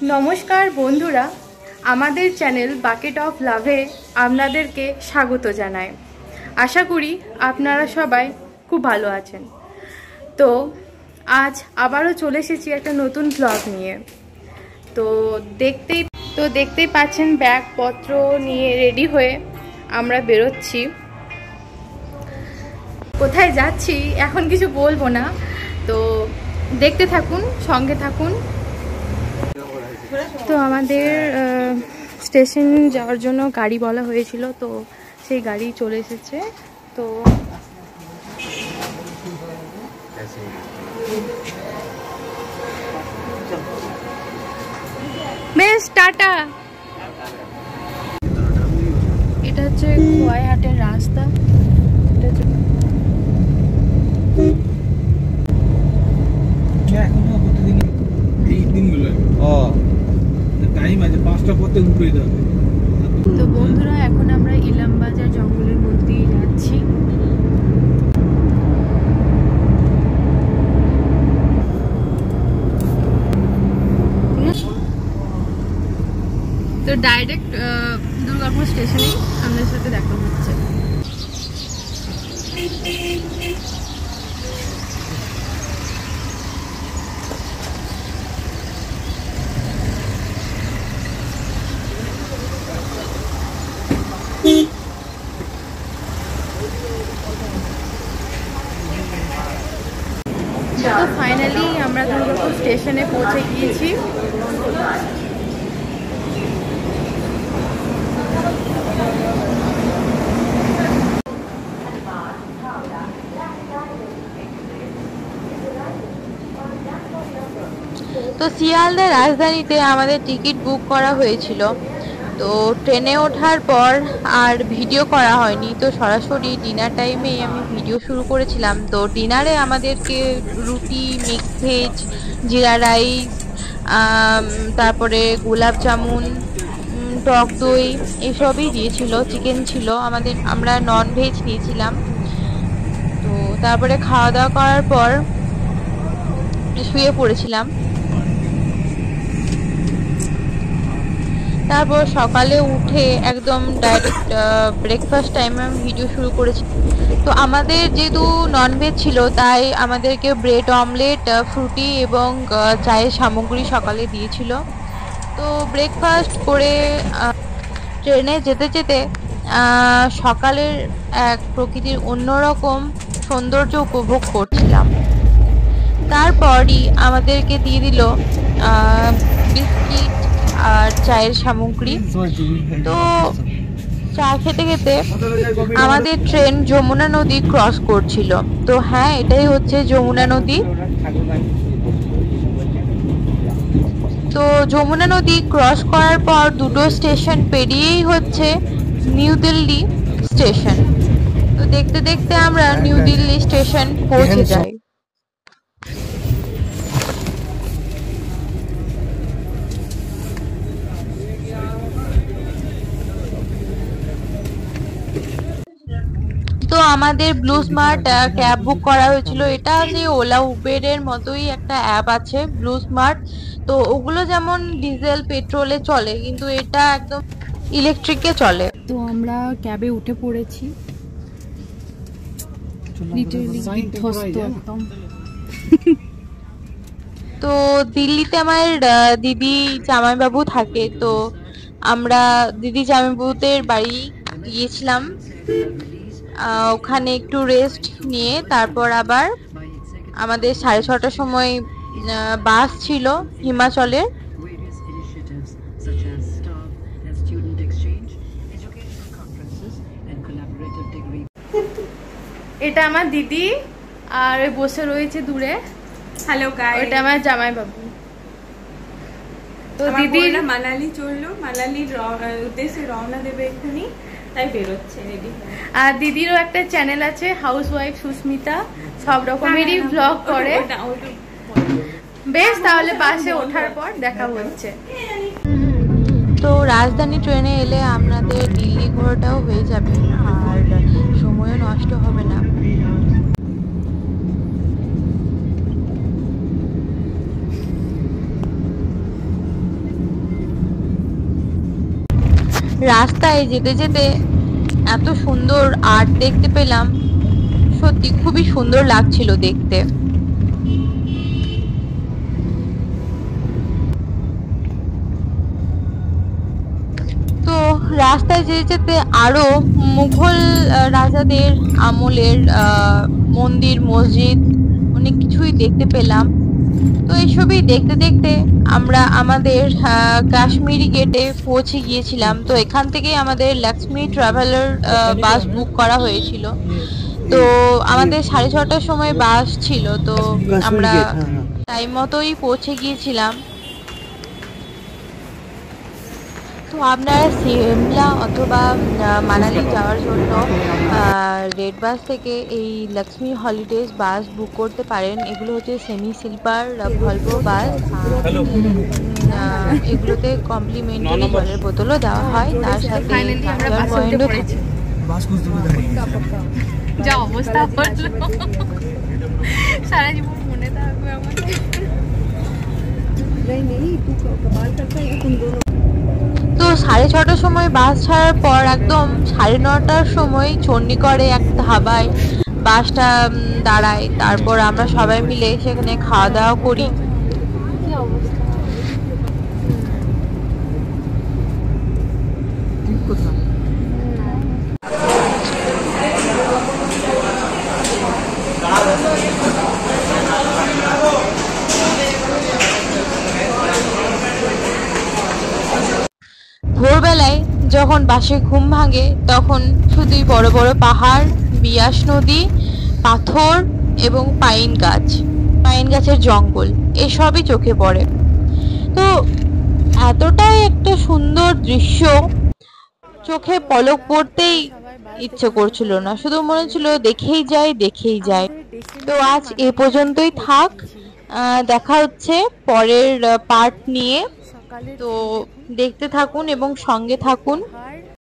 नमस्कार बंधुरा आमादेर चैनल बाकेट अफ लाभे आपनादेरके स्वागत जानाई। आशा करी आपनारा सबाई खूब भालो आछेन। तो आज आबारो चले एसेछि एकटा नतून ब्लग निये। तो देखतेई पाच्छेन बैग पत्र निये रेडी हये आमरा बेरोচ্ছি। कोथाय जाচ্ছি এখন কিছু বলবো না, তো देखते থাকুন, সঙ্গে থাকুন। তো আমাদের স্টেশন যাওয়ার জন্য গাড়ি বলা হয়েছিল, তো সেই গাড়ি চলে এসেছে। তো বেশ টাটা। এটা হচ্ছে খোয়াইহাটের রাস্তা। এটা হচ্ছে তো বন্ধুরা এখন আমরা ইলামবাজার জঙ্গলের মধ্যে দিয়ে যাচ্ছি। তো ডাইরেক্ট দুর্গাপুর স্টেশনে আমাদের সাথে দেখা হচ্ছে। तो फाइनली আমরা দুর্গাপুর স্টেশনে পৌঁছে গিয়েছি। তো শিয়ালদা রাজধানীতে আমাদের টিকিট বুক করা হয়েছিল। তো ট্রেনে ওঠার পর আর ভিডিও করা হয়নি, তো সরাসরি ডিনার টাইমে আমি ভিডিও শুরু করেছিলাম। তো ডিনারে আমাদেরকে রুটি, মিক্স ভেজ, জিরা রাইস, তারপরে গোলাপ জামুন, টক দই এসবই দিয়েছিল। চিকেন ছিল, আমরা নন ভেজ নিয়েছিলাম। তো তারপরে খাওয়া দাওয়া করার পর শুয়ে পড়েছিলাম। তারপর সকালে উঠে একদম ডাইরেক্ট ব্রেকফাস্ট টাইমে আমি ভিডিও শুরু করেছি। তো আমাদের যেহেতু ননভেজ ছিল তাই আমাদেরকে ব্রেড অমলেট, ফ্রুটি এবং চায়ের সামগ্রী সকালে দিয়েছিল। তো ব্রেকফাস্ট করে ট্রেনে যেতে যেতে সকালের এক প্রকৃতির অন্যরকম সৌন্দর্য উপভোগ করছিলাম। তারপরই আমাদেরকে দিয়ে দিল বিস্কিট আর চায়ের সামগ্রী। তো চা খেতে খেতে আমাদের ট্রেন যমুনা নদী ক্রস করছিল। তো হ্যাঁ, এটাই হচ্ছে যমুনা নদী। তো যমুনা নদী ক্রস করার পর দুটো স্টেশন পেরিয়েই হচ্ছে নিউ দিল্লি স্টেশন। তো দেখতে দেখতে আমরা নিউ দিল্লি স্টেশন পৌঁছে যাই। তো আমাদের ব্লু স্মার্ট ক্যাব বুক করা হয়েছিল। এটা যে ওলা উবেরের মতোই একটা অ্যাপ আছে ব্লু স্মার্ট। তো ওগুলো যেমন ডিজেল পেট্রোলে চলে, কিন্তু এটা একদম ইলেকট্রিকে চলে। তো আমরা ক্যাবে উঠে পড়েছি। তো দিল্লিতে আমার দিদি জামাইবাবু থাকে, তো আমরা দিদি জামাইবাবুদের বাড়ি গিয়েছিলাম। ওখানে একটু রেস্ট নিয়ে তারপর আবার আমাদের 6:30টার সময় বাস ছিল হিমাচলের। এটা আমার দিদি আর বসে রয়েছে দূরে। হ্যালো গাইস, এটা আমার জামাইবাবু। তো দিদি মানালি চললো, মানালির উদ্দেশ্যে রওনা দেবে এক্ষুনি, তাই বেরোচ্ছে রেডি। আর দিদিরও একটা চ্যানেল আছে হাউস ওয়াইফ সুস্মিতা, সব রকমেরই ব্লগ করে। বেশ, তাহলে বাসে ওঠার পর দেখা হচ্ছে। তো রাজধানী ট্রেনে এলে আপনাদের দিল্লি ঘোরাটাও হয়ে যাবে আর সময়ও নষ্ট হবে না। রাস্তায় যেতে যেতে এত সুন্দর আর্ট দেখতে পেলাম, সত্যি খুবই সুন্দর লাগছিল দেখতে। তো রাস্তায় যেতে যেতে আরো মুঘল রাজাদের আমলের মন্দির, মসজিদ অনেক কিছুই দেখতে পেলাম। তো এসবই দেখতে দেখতে আমরা আমাদের কাশ্মীরি গেটে পৌঁছে গিয়েছিলাম। তো এখান থেকে আমাদের লক্ষ্মী ট্রাভেলার বাস বুক করা হয়েছিল। তো আমাদের 6:30টার সময় বাস ছিল, তো আমরা টাইম মতোই পৌঁছে গিয়েছিলাম। তো আপনারা সিমলা অথবা মানালি যাওয়ার জন্য রেড বাস থেকে এই লক্ষ্মী হলিডেজ বাস বুক করতে পারেন। এগুলো হচ্ছে সেমি স্লিপার ভলভো বাস। এগুলোতে কমপ্লিমেন্টারি জলের বোতলও দেওয়া হয়, তার সাথে পয়েন্টও থাকে। যা অবস্থা হলো, সারা জীবন মনে থাকবে আমাদের। তো 6:30টার সময় বাস ছাড়ার পর একদম 9:30টার সময় চণ্ডীগড়ে এক ধাবায় বাসটা দাঁড়ায়। তারপর আমরা সবাই মিলে সেখানে খাওয়া দাওয়া করি। ভোরবেলায় যখন বাসে ঘুম ভাঙে তখন শুধুই বড় বড় পাহাড়, বিয়াস নদী, পাথর এবং পাইন গাছের জঙ্গল এসবই চোখে পড়ে। তো এতটাই একটা সুন্দর দৃশ্য, চোখে পলক পড়তেই ইচ্ছে করছিল না, শুধু মনে হচ্ছিল দেখেই যাই। তো আজ এ পর্যন্তই থাক, দেখা হচ্ছে পরের পার্ট নিয়ে। তো দেখতে থাকুন এবং সঙ্গে থাকুন।